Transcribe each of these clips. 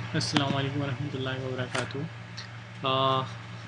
अस्सलाम वालेकुम रहमतुल्लाहि व बरकातुहू।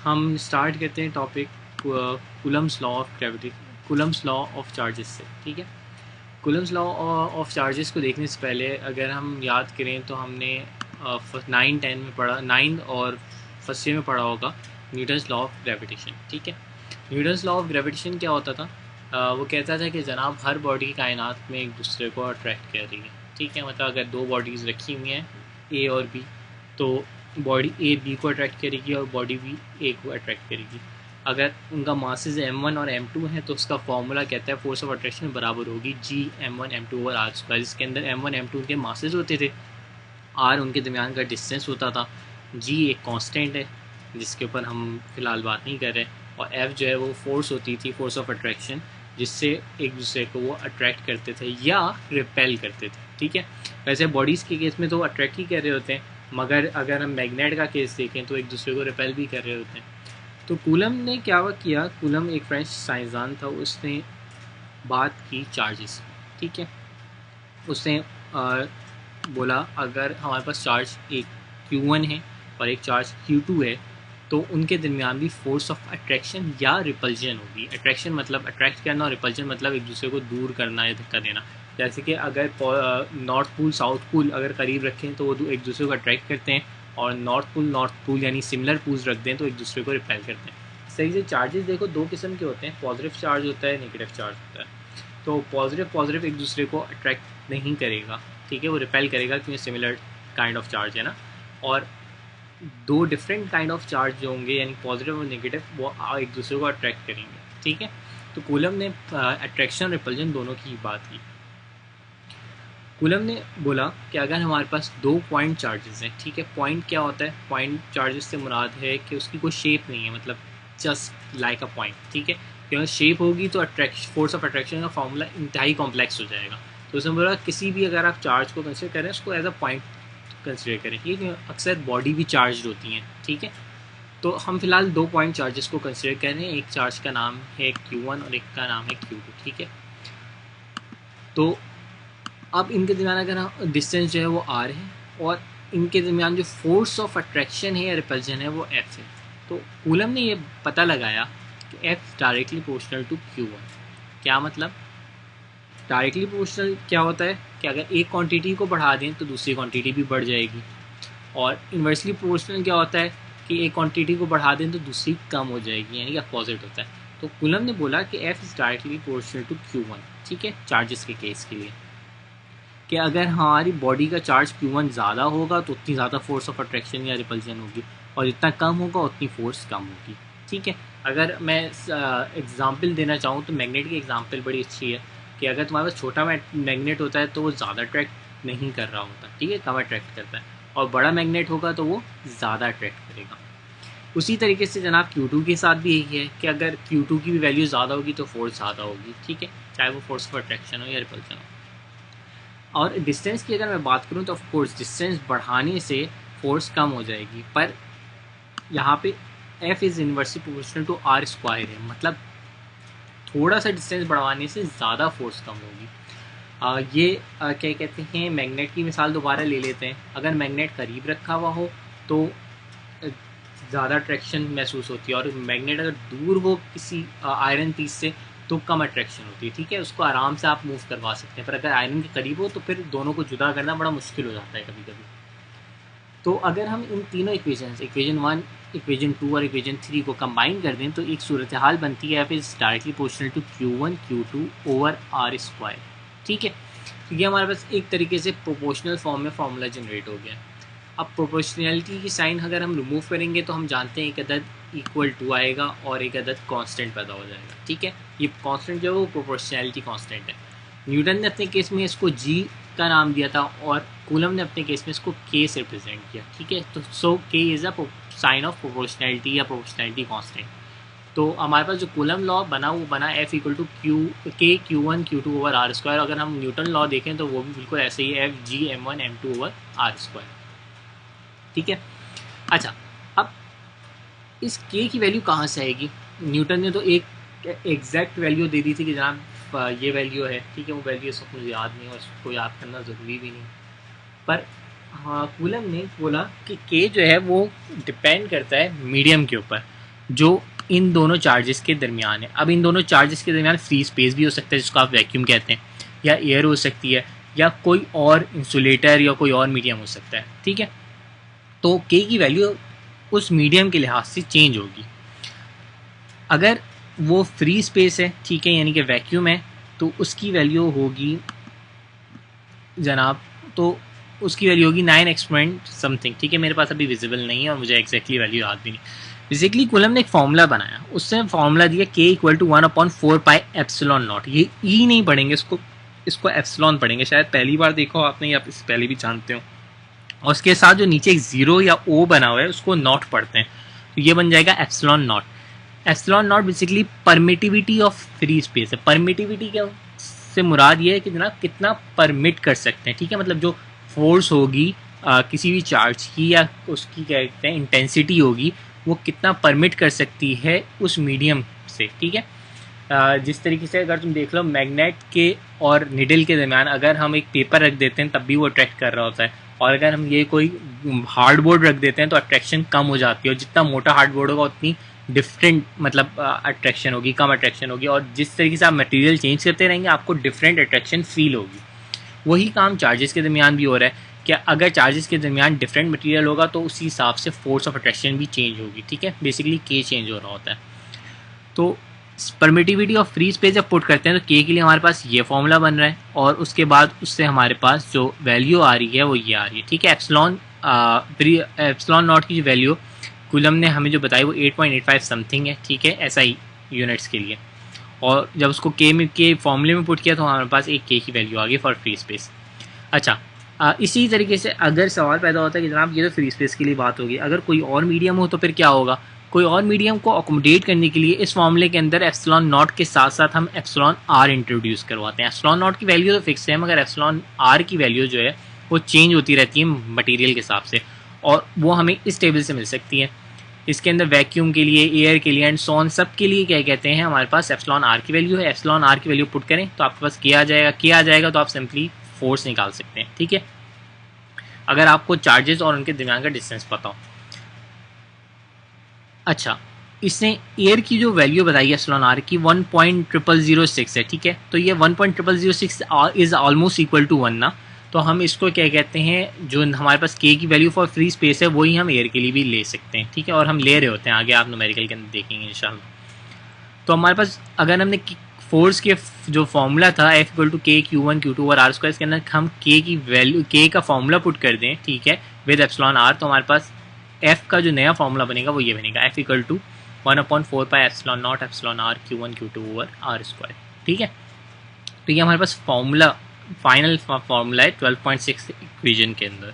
हम स्टार्ट करते हैं topic Coulomb's law of gravity, Coulomb's law of charges से। ठीक है, कूलम्स लॉ ऑफ चार्जेस को देखने से पहले अगर हम याद करें तो हमने 9 10 में पढ़ा, 9 और फर्स्ट ईयर में पढ़ा होगा न्यूटन्स लॉ ऑफ ग्रेविटेशन। ठीक है, न्यूटन्स लॉ ऑफ ग्रेविटेशन क्या होता था? वो कहता था कि जनाब हर बॉडी कायनात में एक दूसरे को अट्रैक्ट कर रही है। ठीक है, मतलब अगर दो बॉडीज़ रखी हुई हैं ए और बी, तो बॉडी ए बी को अट्रैक्ट करेगी और बॉडी बी ए को अट्रैक्ट करेगी। अगर उनका मासेज m1 और m2 है तो उसका फॉर्मूला कहता है फोर्स ऑफ अट्रैक्शन बराबर होगी G m1 m2 over r square, जिसके अंदर m1 m2 उनके मासेज होते थे, आर उनके दरमियान का डिस्टेंस होता था, जी एक कांस्टेंट है जिसके ऊपर हम फिलहाल बात नहीं कर रहे, और एफ जो है वो फोर्स होती थी, फोर्स ऑफ अट्रैक्शन, जिससे एक दूसरे को वो अट्रैक्ट करते थे या रिपेल करते थे। ठीक है, वैसे बॉडीज़ के केस में तो अट्रैक्ट ही कर रहे होते हैं, मगर अगर हम मैग्नेट का केस देखें तो एक दूसरे को रिपेल भी कर रहे होते हैं। तो कूलम ने क्या किया, कूलम एक फ्रेंच साइंसदान था, उसने बात की चार्जेस। ठीक है, उसने बोला अगर हमारे पास चार्ज एक Q1 है और एक चार्ज Q2 है तो उनके दरमियान भी फोर्स ऑफ अट्रैक्शन या रिपल्जन होगी। अट्रैक्शन मतलब अट्रैक्ट करना और रिपल्जन मतलब एक दूसरे को दूर करना या धक्का देना। जैसे कि अगर नॉर्थ पोल साउथ पोल अगर करीब रखें तो वो एक दूसरे को अट्रैक्ट करते हैं, और नॉर्थ पोल यानी सिमिलर पोल्स रख दें तो एक दूसरे को रिपेल करते हैं। सही से चार्जेस देखो दो किस्म के होते हैं, पॉजिटिव चार्ज होता है, नेगेटिव चार्ज होता है। तो पॉजिटिव एक दूसरे को अट्रैक्ट नहीं करेगा, ठीक है, वो रिपेल करेगा क्योंकि सिमिलर काइंड ऑफ चार्ज है ना। और दो डिफरेंट काइंड ऑफ चार्ज जो होंगे यानी पॉजिटिव और नेगेटिव, वो एक दूसरे को अट्रैक्ट करेंगे। ठीक है, तो कूलम ने अट्रैक्शन रिपल्जन दोनों की बात की। कूलम ने बोला कि अगर हमारे पास दो पॉइंट चार्जेस हैं, ठीक है, पॉइंट क्या होता है, पॉइंट चार्जेस से मुराद है कि उसकी कोई शेप नहीं है, मतलब जस्ट लाइक अ पॉइंट। ठीक है, क्योंकि शेप होगी तो अट्रैक्शन, फोर्स ऑफ अट्रैक्शन का फॉर्मूला इंतहाई कॉम्प्लेक्स हो जाएगा। तो उसने बोला किसी भी अगर आप चार्ज को कंसिडर करें उसको एज अ पॉइंट कंसिडर करें। ठीक है, अक्सर बॉडी भी चार्ज होती हैं। ठीक है, तो हम फिलहाल दो पॉइंट चार्जेस को कंसिडर कर रहे हैं, एक चार्ज का नाम है Q1 और एक का नाम है Q2। ठीक है, तो अब इनके दरमियान अगर डिस्टेंस जो है वो r है और इनके दरमियान जो फोर्स ऑफ अट्रैक्शन है या रिपल्जन है वो f है। तो कूलम ने ये पता लगाया कि f directly proportional to Q1। क्या मतलब? डायरेक्टली प्रोपोर्शनल क्या होता है कि अगर एक क्वांटिटी को बढ़ा दें तो दूसरी क्वांटिटी भी बढ़ जाएगी, और इन्वर्सली प्रोपोर्शनल क्या होता है कि एक क्वांटिटी को बढ़ा दें तो दूसरी कम हो जाएगी, यानी कि अपोजिट होता है। तो कूलम ने बोला कि f is directly proportional to Q1। ठीक है, चार्जेस के केस के लिए कि अगर हमारी बॉडी का चार्ज Q1 ज़्यादा होगा तो उतनी ज़्यादा फोर्स ऑफ अट्रैक्शन या रिपल्जन होगी, और जितना कम होगा उतनी फोर्स कम होगी। ठीक है, अगर मैं एग्जांपल देना चाहूँ तो मैग्नेट की एग्जांपल बड़ी अच्छी है कि अगर तुम्हारे पास छोटा मैग्नेट होता है तो वो ज़्यादा अट्रैक्ट नहीं कर रहा होता, ठीक है, कम अट्रैक्ट करता है, और बड़ा मैग्नेट होगा तो वो ज़्यादा अट्रैक्ट करेगा। उसी तरीके से जनाब Q2 के साथ भी यही है कि अगर Q2 की भी वैल्यू ज़्यादा होगी तो फोर्स ज़्यादा होगी। ठीक है, चाहे वो फोर्स ऑफ अट्रैक्शन हो या रिपल्शन हो। और डिस्टेंस की अगर मैं बात करूँ तो ऑफ कोर्स डिस्टेंस बढ़ाने से फोर्स कम हो जाएगी, पर यहाँ पे F is inversely proportional to r square है, मतलब थोड़ा सा डिस्टेंस बढ़वाने से ज़्यादा फोर्स कम होगी। क्या कहते हैं, मैग्नेट की मिसाल दोबारा ले लेते हैं। अगर मैग्नेट करीब रखा हुआ हो तो ज़्यादा अट्रैक्शन महसूस होती है, और मैग्नेट अगर दूर हो किसी आयरन पीस से तो कम अट्रैक्शन होती है। ठीक है, उसको आराम से आप मूव करवा सकते हैं, पर अगर आयरन के करीब हो तो फिर दोनों को जुदा करना बड़ा मुश्किल हो जाता है कभी कभी। तो अगर हम इन तीनों इक्वेशन, इक्वेशन 1, इक्वेशन 2 और इक्वेशन 3 को कंबाइन कर दें तो एक सूरत हाल बनती है F is directly proportional to Q1 Q2 over r square. ठीक है, तो ये हमारे पास एक तरीके से प्रोपोर्शनल फॉर्म में फार्मूला जनरेट हो गया। अब प्रोपोर्शनैलिटी की साइन अगर हम रिमूव करेंगे तो हम जानते हैं एक अदद इक्वल टू आएगा और एक अदद कांस्टेंट पैदा हो जाएगा। ठीक है, ये कांस्टेंट जो है वो प्रोपोर्शनैलिटी कांस्टेंट है। न्यूटन ने अपने केस में इसको जी का नाम दिया था और कूलम ने अपने केस में इसको के से रिप्रेजेंट किया। ठीक है, तो so k is a sign of proportionality या प्रोपोर्शनैलिटी कांस्टेंट। तो हमारे पास जो कूलम लॉ बना वो बना F equal to Q1 Q2 over r square. अगर हम न्यूटन लॉ देखें तो वो भी बिल्कुल ऐसे ही है, F G M1 M2 over r square. ठीक है, अच्छा, अब इस के की वैल्यू कहाँ से आएगी? न्यूटन ने तो एक एग्जैक्ट वैल्यू दे दी थी कि जनाब ये वैल्यू है। ठीक है, वो वैल्यू सब मुझे याद नहीं है और उसको याद करना ज़रूरी भी नहीं, पर हाँ, कूलम ने बोला कि के जो है वो डिपेंड करता है मीडियम के ऊपर जो इन दोनों चार्जेस के दरमियान है। अब इन दोनों चार्जेस के दरमियान फ्री स्पेस भी हो सकता है जिसको आप वैक्यूम कहते हैं, या एयर हो सकती है, या कोई और इंसुलेटर या कोई और मीडियम हो सकता है, ठीक है। तो के की वैल्यू उस मीडियम के लिहाज से चेंज होगी। अगर वो फ्री स्पेस है, ठीक है, यानी कि वैक्यूम है, तो उसकी वैल्यू होगी जनाब, तो उसकी वैल्यू होगी 9 एक्सपोनेंट समथिंग, ठीक है। मेरे पास अभी विजिबल नहीं है और मुझे एग्जैक्टली वैल्यू याद भी नहीं। बेसिकली कूलम ने एक फॉर्मूला बनाया, उससे फॉर्मूला दिया k equal to 1/4 pi epsilon naught. ये ई नहीं पढ़ेंगे, इसको एप्सिलॉन पढ़ेंगे, शायद पहली बार देखो आपने या इससे पहले भी जानते हो। और उसके साथ जो नीचे एक जीरो या ओ बना हुआ है उसको नॉट पढ़ते हैं, तो ये बन जाएगा epsilon naught. Epsilon not basically permittivity of free space है। परमिटिविटी क्या से मुराद ये है कि जनाब कितना परमिट कर सकते हैं, ठीक है, मतलब जो फोर्स होगी किसी भी चार्ज की या उसकी क्या कहते हैं इंटेंसिटी होगी, वो कितना परमिट कर सकती है उस मीडियम से, ठीक है। जिस तरीके से अगर तुम देख लो मैग्नेट के और निडल के दरमियान अगर हम एक पेपर रख देते हैं तब भी वो अट्रैक्ट कर रहा होता है, और अगर हम ये कोई हार्डबोर्ड रख देते हैं तो अट्रैक्शन कम हो जाती है, और जितना मोटा हार्डबोर्ड होगा उतनी डिफरेंट मतलब अट्रैक्शन होगी, कम अट्रैक्शन होगी, और जिस तरीके से आप मटेरियल चेंज करते रहेंगे आपको डिफरेंट अट्रैक्शन फील होगी। वही काम चार्जेस के दरमियान भी हो रहा है कि अगर चार्जेस के दरमियान डिफरेंट मटेरियल होगा तो उसी हिसाब से फोर्स ऑफ अट्रैक्शन भी चेंज होगी, ठीक है। बेसिकली के चेंज हो रहा होता है। तो परमिटिविटी ऑफ फ्री स्पेस जब पुट करते हैं तो के के लिए हमारे पास ये फॉर्मूला बन रहा है, और उसके बाद उससे हमारे पास जो वैल्यू आ रही है वो ये आ रही है, ठीक है। एप्सिलॉन नॉट की जो वैल्यू कूलम ने हमें जो बताई वो 8.85 समथिंग है, ठीक है, एसआई यूनिट्स के लिए। और जब उसको के फॉर्मूले में पुट किया तो हमारे पास एक के की वैल्यू आ गई फॉर फ्री स्पेस। अच्छा, इसी तरीके से अगर सवाल पैदा होता है कि जनाब ये तो फ्री स्पेस के लिए बात होगी, अगर कोई और मीडियम हो तो फिर क्या होगा। कोई और मीडियम को अकोमोडेट करने के लिए इस फॉर्मूले के अंदर एप्सिलॉन नॉट के साथ साथ हम एप्सिलॉन आर इंट्रोड्यूस करवाते हैं। एप्सिलॉन नॉट की वैल्यू तो फिक्स है, मगर एप्सिलॉन आर की वैल्यू जो है वो चेंज होती रहती है मटेरियल के हिसाब से, और वो हमें इस टेबल से मिल सकती है। इसके अंदर वैक्यूम के लिए, एयर के लिए एंड सो ऑन सब के लिए क्या कहते हैं, हमारे पास एप्सिलॉन आर की वैल्यू है। एप्सिलॉन आर की वैल्यू पुट करें तो आपके पास किया जाएगा तो आप सिंपली फोर्स निकाल सकते हैं, ठीक है, अगर आपको चार्जेस और उनके दरमियान का डिस्टेंस पता हो। अच्छा, इसने एयर की जो वैल्यू बताई है एप्सिलॉन आर की 1.0006 है, ठीक है। तो ये 1.0006 इज ऑलमोस्ट इक्वल टू 1 ना, तो हम इसको क्या कहते हैं, जो हमारे पास के की वैल्यू फॉर फ्री स्पेस है वही हम एयर के लिए भी ले सकते हैं, ठीक है, और हम ले रहे होते हैं, आगे आप न्यूमेरिकल के अंदर देखेंगे इंशाल्लाह। तो हमारे पास अगर हमने फोर्स के जो फॉर्मूला था एफ इक्वल टू के Q1 Q2 और आर स्क्वायर, इसके अंदर हम के की वैल्यू, के का फॉर्मूला पुट कर दें, ठीक है, विद एप्सिलॉन आर, तो हमारे पास एफ का जो नया फॉर्मूला बनेगा वो ये बनेगा, F equal to 1/4 pi epsilon naught epsilon r Q1 Q2 over r square, ठीक है। तो ये हमारे पास फॉर्मूला, फाइनल फॉर्मूला है 12.6 इक्वेशन के अंदर।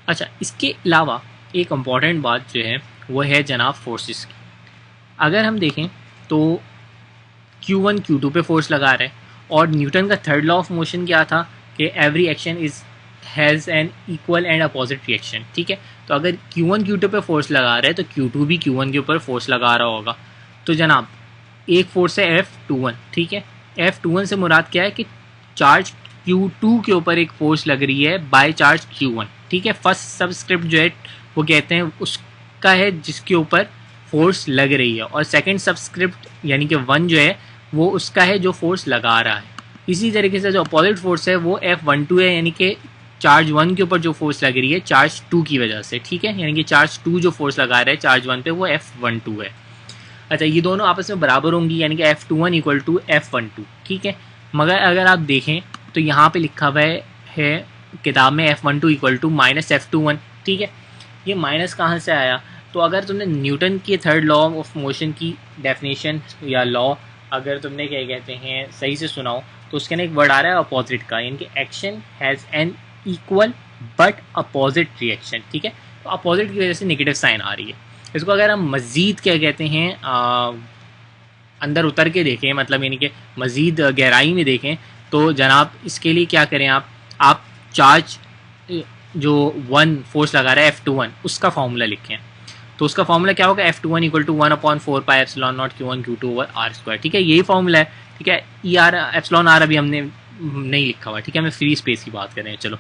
अच्छा, इसके अलावा एक इम्पॉर्टेंट बात जो है वो है जनाब फोर्सेस की। अगर हम देखें तो Q1 Q2 पे फोर्स लगा रहे हैं, और न्यूटन का थर्ड लॉ ऑफ मोशन क्या था कि every action is has an equal and opposite reaction, ठीक है। तो अगर Q1 Q2 पे फोर्स लगा रहे हैं तो Q2 भी Q1 के ऊपर फोर्स लगा रहा होगा। तो जनाब एक फोर्स है F21, ठीक है। F21 से मुराद क्या है कि चार्ज Q2 के ऊपर एक फोर्स लग रही है बाय चार्ज Q1, ठीक है। फर्स्ट सबस्क्रिप्ट जो है वो कहते हैं उसका है जिसके ऊपर फोर्स लग रही है, और सेकंड सबस्क्रिप्ट यानी कि 1 जो है वो उसका है जो फोर्स लगा रहा है। इसी तरीके से जो अपोजिट फोर्स है वो F12 है, यानी कि चार्ज 1 के ऊपर जो फोर्स लग रही है चार्ज 2 की वजह से, ठीक है, यानी कि चार्ज 2 जो फोर्स लगा रहा है चार्ज 1 पे वो F12 है। अच्छा, ये दोनों आपस में बराबर होंगी, यानी कि F21 इक्वल टू F12, ठीक है। मगर अगर आप देखें तो यहाँ पे लिखा हुआ है किताब में F12 equal to minus F21, ठीक है। ये माइनस कहाँ से आया, तो अगर तुमने न्यूटन के थर्ड लॉ ऑफ मोशन की डेफिनेशन या लॉ अगर तुमने क्या कहते हैं सही से सुनाओ तो उसके अंदर एक वर्ड आ रहा है अपोजिट का, यानी कि action has an equal but opposite reaction, ठीक है। तो अपोजिट की वजह से नेगेटिव साइन आ रही है। इसको अगर हम मज़ीद क्या कहते हैं अंदर उतर के देखें, मतलब यानी कि मज़ीद गहराई में देखें, तो जनाब इसके लिए क्या करें, आप चार्ज जो 1 फोर्स लगा रहा है F21 उसका फॉर्मूला लिखें। तो उसका फॉर्मूला क्या होगा, F21 equal to 1/4 pi epsilon naught Q1 Q2 over r square, ठीक है, यही फॉर्मूला है, ठीक है। ई आर एप्सिलॉन आर अभी हमने नहीं लिखा हुआ, ठीक है, हमें फ्री स्पेस की बात कर रहे हैं। चलो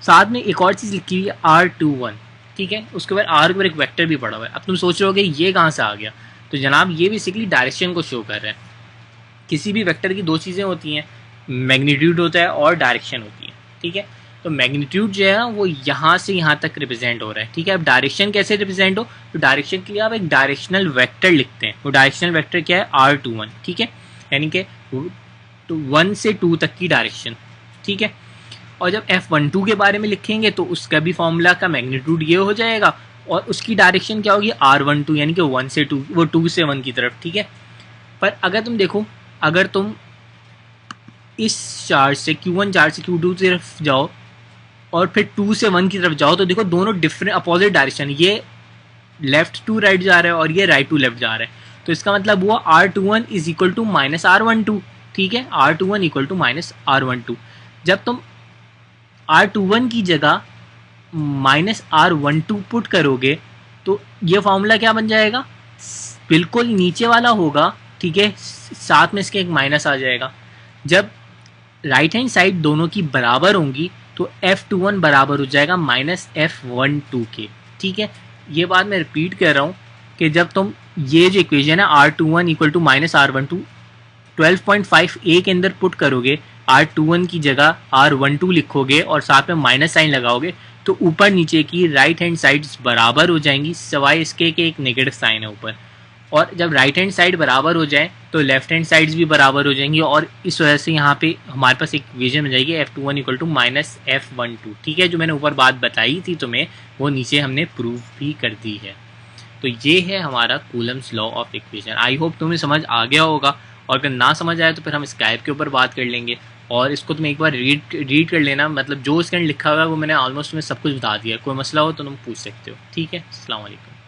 साथ में एक और चीज़ लिखी हुई है R21, ठीक है, उसके बाद R के ऊपर एक वेक्टर भी पड़ा हुआ है। अब तुम सोच रहे हो कि ये कहाँ से आ गया, तो जनाब ये बेसिकली डायरेक्शन को शो कर रहा है। किसी भी वेक्टर की दो चीज़ें होती हैं, मैग्नीट्यूड होता है और डायरेक्शन होती है, ठीक है। तो मैग्नीट्यूड जो है ना वो यहाँ से यहाँ तक रिप्रेजेंट हो रहा है, ठीक है। अब डायरेक्शन कैसे रिप्रेजेंट हो, तो डायरेक्शन के लिए आप एक डायरेक्शनल वेक्टर लिखते हैं। वो डायरेक्शनल वेक्टर क्या है, R21, ठीक है, यानी कि 1 से 2 तक की डायरेक्शन, ठीक है। और जब F12 के बारे में लिखेंगे तो उसका भी फॉर्मूला का मैग्नीट्यूड ये हो जाएगा और उसकी डायरेक्शन क्या होगी, R12, यानी कि 1 से 2, वो 2 से 1 की तरफ, ठीक है। पर अगर तुम देखो, अगर तुम इस चार्ज से Q1 चार्ज से Q2 की तरफ जाओ और फिर 2 से 1 की तरफ जाओ, तो देखो दोनों डिफरेंट अपोजिट डायरेक्शन, ये लेफ्ट टू राइट जा रहा है और ये राइट टू लेफ्ट जा रहा है। तो इसका मतलब हुआ R21 is equal to minus R12, ठीक है, R21 equal to minus R12। जब तुम R21 की जगह माइनस R12 पुट करोगे तो ये फॉर्मूला क्या बन जाएगा, बिल्कुल नीचे वाला होगा, ठीक है, साथ में इसके एक माइनस आ जाएगा। जब राइट हैंड साइड दोनों की बराबर होंगी तो F21 बराबर हो जाएगा माइनस F12 के, ठीक है। ये बात मैं रिपीट कर रहा हूँ कि जब तुम ये जो इक्वेशन है R21 equal to minus R12 12.5a के अंदर पुट करोगे, R21 की जगह R12 लिखोगे और साथ में माइनस साइन लगाओगे, तो ऊपर नीचे की राइट हैंड साइड्स बराबर हो जाएंगी, सिवाय इसके कि एक नेगेटिव साइन है ऊपर। और जब राइट हैंड साइड बराबर हो जाए तो लेफ्ट हैंड साइड्स भी बराबर हो जाएंगी, और इस वजह से यहाँ पे हमारे पास एक इक्वेशन बन जाएगी F21 equal to minus F12, ठीक है। जो मैंने ऊपर बात बताई थी तुम्हें, वो नीचे हमने प्रूव भी कर दी है। तो ये है हमारा Coulomb's law of equation. I hope तुम्हें समझ आ गया होगा, और अगर ना समझ आए तो फिर हम स्काइप के ऊपर बात कर लेंगे, और इसको तुम एक बार रीड कर लेना। मतलब जो इसके अंदर लिखा हुआ है वो मैंने ऑलमोस्ट तुम्हें सब कुछ बता दिया। कोई मसला हो तो तुम पूछ सकते हो, ठीक है। अस्सलाम वालेकुम।